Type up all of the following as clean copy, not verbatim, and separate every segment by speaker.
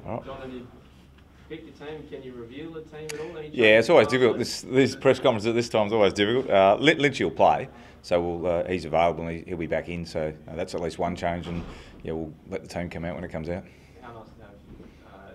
Speaker 1: All right.
Speaker 2: John, have you picked your team? Can you reveal the team at all?
Speaker 1: Yeah, it's always difficult. This press conference at this time is always difficult. Lynchy will play, so he's available and he'll be back in. So that's at least one change, and yeah, we'll let the team come out when it comes out.
Speaker 2: How nice to have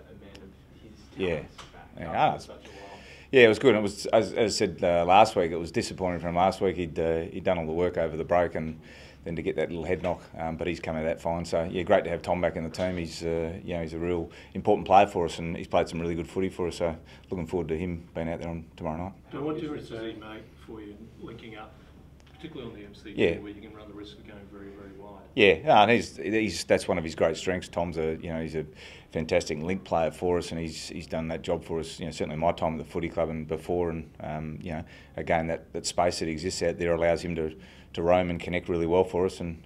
Speaker 2: a man of his
Speaker 1: Yeah.
Speaker 2: talents back
Speaker 1: Yeah,
Speaker 2: after such a while.
Speaker 1: Yeah, it was good. It was, as I said last week, it was disappointing from last week. He'd done all the work over the break and then to get that little head knock, but he's come out of that fine. So yeah, great to have Tom back in the team. He's he's a real important player for us, and he's played some really good footy for us. So looking forward to him being out there on tomorrow night.
Speaker 3: So what difference does he make for you linking up, particularly on the MCG, where you can run the risk of going very, very wide?
Speaker 1: Yeah, and he's that's one of his great strengths. Tom's he's a fantastic link player for us, and he's done that job for us. Certainly my time at the footy club and before, and again that space that exists out there allows him to roam and connect really well for us. And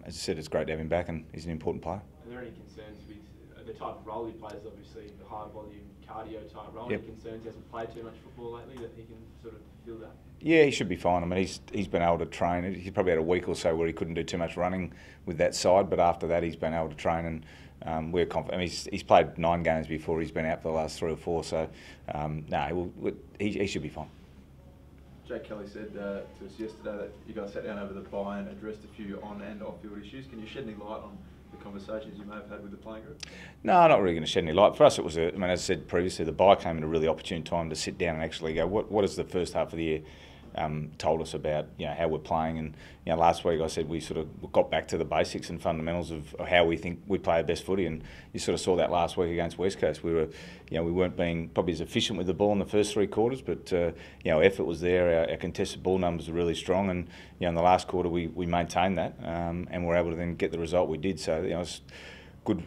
Speaker 1: as I said, it's great to have him back, and he's an important player.
Speaker 2: Are there any concerns with the type of role he plays? Obviously, the high volume cardio type role.
Speaker 1: Yep.
Speaker 2: Any concerns? He hasn't played too much football lately, that he can sort of fill that.
Speaker 1: Yeah, he should be fine. I mean, he's been able to train. He probably had a week or so where he couldn't do too much running with that side, but after that, he's been able to train, and we're confident. I mean, he's played 9 games before. He's been out for the last 3 or 4, so he should be fine.
Speaker 4: Jake Kelly said to us yesterday that you guys sat down over the bye and addressed a few on and off-field issues. Can you shed any light on the conversations you may have had with the playing group?
Speaker 1: No, not really going to shed any light. For us, it was as I said previously, the bye came at a really opportune time to sit down and actually go, what is the first half of the year told us about how we're playing. And last week I said we sort of got back to the basics and fundamentals of how we think we play our best footy, and you sort of saw that last week against West Coast. We were we weren't being probably as efficient with the ball in the first 3 quarters, but our effort was there. Our contested ball numbers were really strong, and in the last quarter we maintained that, and were able to then get the result we did. So it's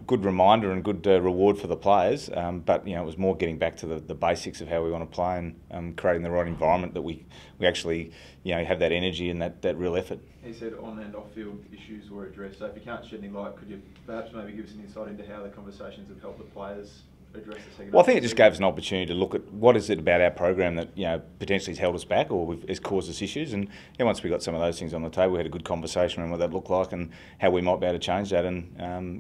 Speaker 1: good reminder and good reward for the players, but it was more getting back to the basics of how we want to play, and creating the right environment that we actually have that energy and that real effort.
Speaker 4: He said on and off field issues were addressed, so if you can't shed any light, could you perhaps maybe give us an insight into how the conversations have helped the players address the second half?
Speaker 1: Well, I think it just gave us an opportunity to look at what is it about our program that potentially has held us back or has caused us issues, and once we got some of those things on the table, we had a good conversation around what that looked like and how we might be able to change that. And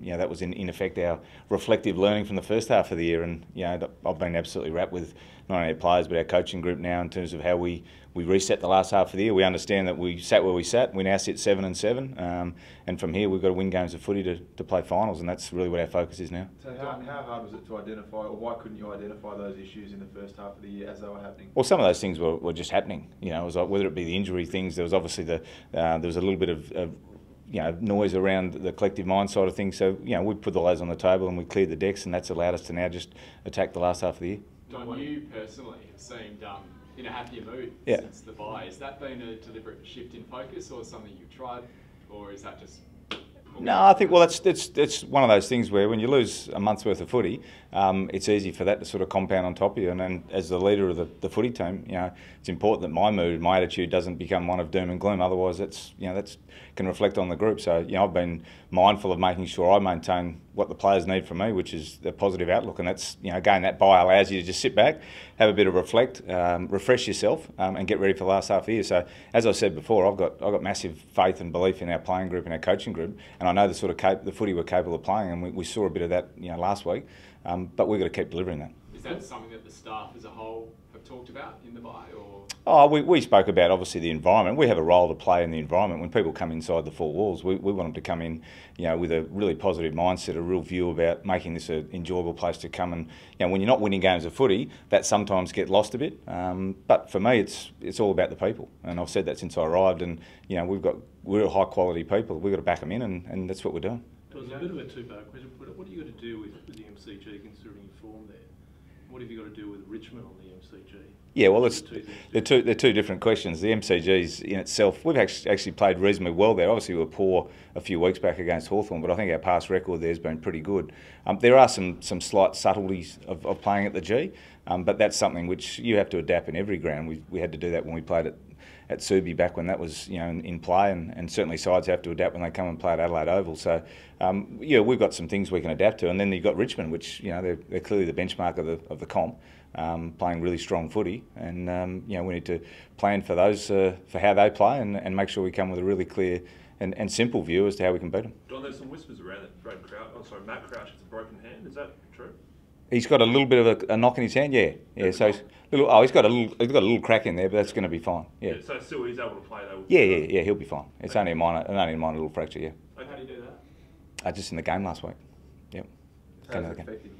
Speaker 1: that was in effect our reflective learning from the first half of the year. And I've been absolutely wrapped with not only our players but our coaching group now in terms of how we reset the last half of the year. We understand that we sat where we sat. We now sit 7-7, and from here we've got to win games of footy to play finals, and that's really what our focus is now.
Speaker 4: So how hard was it to identify, or why couldn't you identify those issues in the first half of the year as they were happening?
Speaker 1: Well, some of those things were just happening. It was like, whether it be the injury things, there was obviously there was a little bit of noise around the collective mind side of things. So we put all those on the table and we cleared the decks, and that's allowed us to now just attack the last half of the year.
Speaker 5: Don, you personally have seemed in a happier mood since the bye. Has that been a deliberate shift in focus, or something you've tried, or is that just...
Speaker 1: No, I think, well, it's one of those things where when you lose a month's worth of footy, it's easy for that to sort of compound on top of you. And then as the leader of the footy team, it's important that my mood, my attitude doesn't become one of doom and gloom. Otherwise, that's can reflect on the group. So I've been mindful of making sure I maintain what the players need from me, which is a positive outlook. And that's again, that bye allows you to just sit back, have a bit of reflect, refresh yourself, and get ready for the last half of the year. So as I said before, I've got massive faith and belief in our playing group and our coaching group, and I know the sort of the footy we're capable of playing, and we saw a bit of that last week. But we've got to keep delivering that.
Speaker 5: Is that something that the staff as a whole have talked about in the bye, or?
Speaker 1: Oh, we spoke about obviously the environment. We have a role to play in the environment. When people come inside the 4 walls, we want them to come in, with a really positive mindset, a real view about making this an enjoyable place to come. And when you're not winning games of footy, that sometimes gets lost a bit. But for me, it's all about the people, and I've said that since I arrived. And we're high quality people. We've got to back them in, and that's what we're doing.
Speaker 3: It was a bit of a two-part question. What have you got to do with the MCG considering your form there? What have you got to do with Richmond on the MCG?
Speaker 1: Yeah, well, they're two different questions. The MCG's in itself, we've actually played reasonably well there. Obviously, we were poor a few weeks back against Hawthorn, but I think our past record there has been pretty good. There are some slight subtleties of playing at the G, but that's something which you have to adapt in every ground. We had to do that when we played at Subi back when that was in play, and certainly sides have to adapt when they come and play at Adelaide Oval. So we've got some things we can adapt to, and then you've got Richmond, which they're clearly the benchmark of the comp, playing really strong footy, and we need to plan for those for how they play, and make sure we come with a really clear and simple view as to how we can beat them.
Speaker 6: Don, there's some whispers around that Matt Crouch has a broken hand. Is that true?
Speaker 1: He's got a little bit of a knock in his hand, yeah. So he's got a little crack in there, but that's going to be fine. Yeah.
Speaker 6: So still he's able to play though.
Speaker 1: Yeah, he'll be fine. It's only a minor little fracture, yeah.
Speaker 2: How do you do that?
Speaker 1: Just in the game last week. Yep.
Speaker 4: How's it affect him?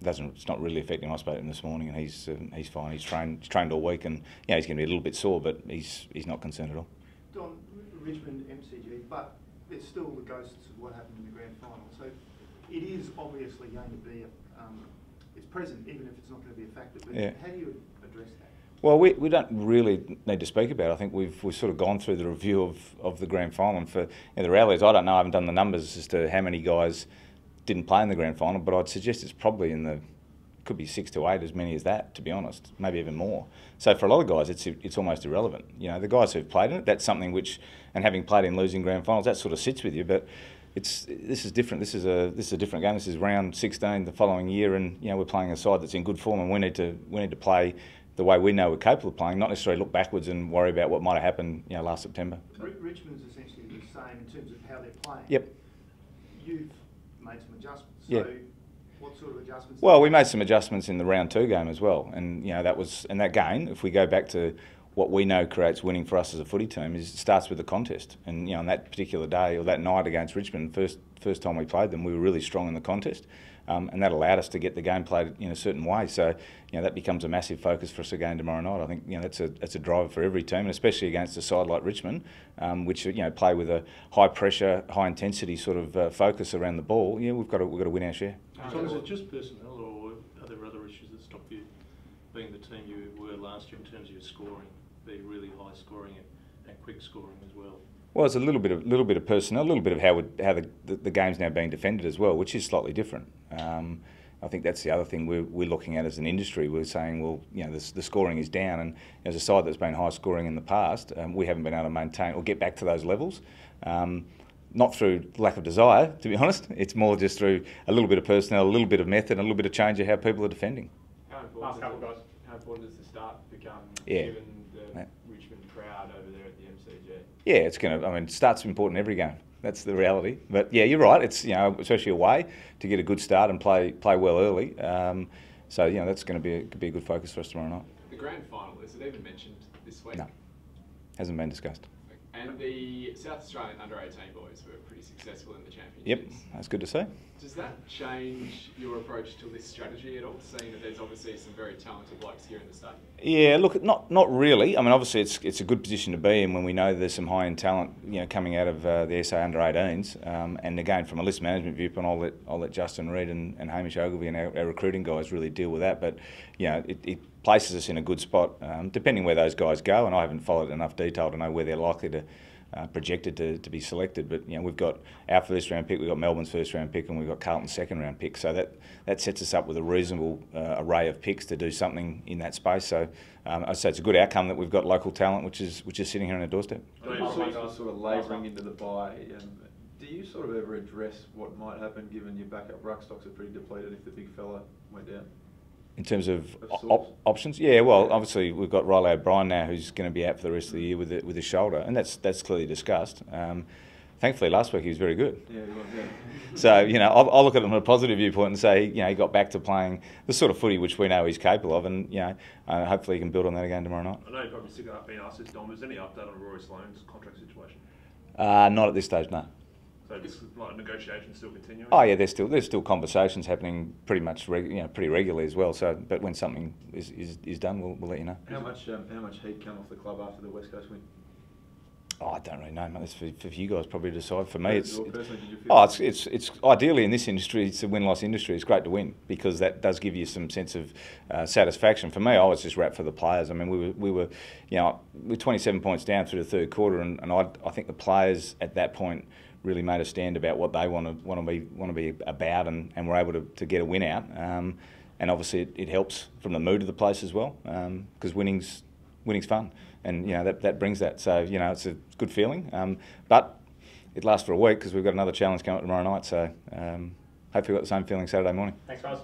Speaker 1: It's not really affecting him. I spoke to him this morning, and he's fine. He's trained all week, and he's going to be a little bit sore, but he's not concerned at all.
Speaker 7: Don, Richmond MCG, but it's still the ghosts of what happened in the grand final. So it is obviously going to be it's present, even if it's not going to be a factor. But how do you address that?
Speaker 1: Well, we don't really need to speak about it. I think we've sort of gone through the review of the grand final, and for the reality is, I don't know. I haven't done the numbers as to how many guys didn't play in the grand final, but I'd suggest it's probably could be 6 to 8, as many as that, to be honest, maybe even more. So for a lot of guys, it's almost irrelevant. You know, the guys who've played in it, that's something which, and having played in losing grand finals, that sort of sits with you. But this is different. This is a different game. This is round 16 the following year, and we're playing a side that's in good form, and we need to play the way we know we're capable of playing, not necessarily look backwards and worry about what might have happened last September.
Speaker 7: Richmond's essentially the same in terms of how they're playing.
Speaker 1: Yep.
Speaker 7: You've made some adjustments.
Speaker 1: Yeah.
Speaker 7: So what sort of adjustments?
Speaker 1: Well, we made some adjustments in the round 2 game as well, and that game. If we go back to what we know creates winning for us as a footy team, is it starts with the contest. And on that particular day or that night against Richmond, first time we played them, we were really strong in the contest, and that allowed us to get the game played in a certain way. So that becomes a massive focus for us again tomorrow night. I think that's a driver for every team, and especially against a side like Richmond, which play with a high pressure, high intensity sort of focus around the ball. We've got to win our share.
Speaker 3: So is it just personnel, or are there other issues that stop you being the team you were last year in terms of your scoring, being really high scoring and quick scoring as well?
Speaker 1: Well, it's a little bit of personnel, a little bit of how the game's now being defended as well, which is slightly different. I think that's the other thing we're looking at as an industry. We're saying, well, the scoring is down, and as a side that's been high scoring in the past, we haven't been able to maintain or get back to those levels. Not through lack of desire, to be honest. It's more just through a little bit of personnel, a little bit of method, and a little bit of change of how people are defending.
Speaker 2: How important does the start become, given the Richmond crowd over there at the MCG?
Speaker 1: Yeah, it's going to. I mean, start's important every game. That's the reality. But yeah, you're right. It's especially away, to get a good start and play well early. So that's going to be a good focus for us tomorrow night.
Speaker 5: The grand final, is it even mentioned this week?
Speaker 1: No, hasn't been discussed.
Speaker 5: And the South Australian under-18 boys were pretty successful in the championships.
Speaker 1: Yep, that's good to see.
Speaker 5: Does that change your approach to this strategy at all, seeing that there's obviously some very talented blokes here in the state?
Speaker 1: Yeah, look, not really. I mean, obviously it's a good position to be in when we know there's some high-end talent, coming out of the SA under-18s. And again, from a list management viewpoint, I'll let Justin Reid and Hamish Ogilvie and our recruiting guys really deal with that. But it places us in a good spot, depending where those guys go. And I haven't followed enough detail to know where they're likely to. Projected to be selected, but we've got our first round pick, we've got Melbourne's first round pick, and we've got Carlton's second round pick. So that sets us up with a reasonable array of picks to do something in that space. So I'd say it's a good outcome that we've got local talent, which is sitting here on our doorstep.
Speaker 4: Sort of labouring into the bye. Do you sort of ever address what might happen given your backup ruck stocks are pretty depleted if the big fella went down?
Speaker 1: In terms of options, yeah. Well, obviously we've got Riley O'Brien now, who's going to be out for the rest of the year with his shoulder, and that's clearly discussed. Thankfully, last week he was very good.
Speaker 4: Yeah, he was. Yeah.
Speaker 1: So I'll look at him from a positive viewpoint and say, he got back to playing the sort of footy which we know he's capable of, and hopefully he can build on that again tomorrow night.
Speaker 6: I know you're probably sick of being asked this, Dom. Is there any update on Rory Sloane's contract situation?
Speaker 1: Not at this stage, no.
Speaker 6: So this negotiations still continuing?
Speaker 1: Oh yeah, there's still conversations happening pretty much pretty regularly as well. So, but when something is done, we'll let you know.
Speaker 4: How much heat came off the club after the West Coast win?
Speaker 1: Oh, I don't really know, mate. That's for you guys probably to decide. For me, it's
Speaker 4: it's
Speaker 1: ideally in this industry, it's a win-loss industry. It's great to win because that does give you some sense of satisfaction. For me, I was just wrapped for the players. I mean, we were 27 points down through the third quarter, and I think the players at that point really made a stand about what they want to be about, and were able to get a win out. And obviously it helps from the mood of the place as well, because winning's fun, and that brings that. So it's a good feeling. But it lasts for a week because we've got another challenge coming up tomorrow night. So hopefully we've got the same feeling Saturday morning.
Speaker 2: Thanks, guys.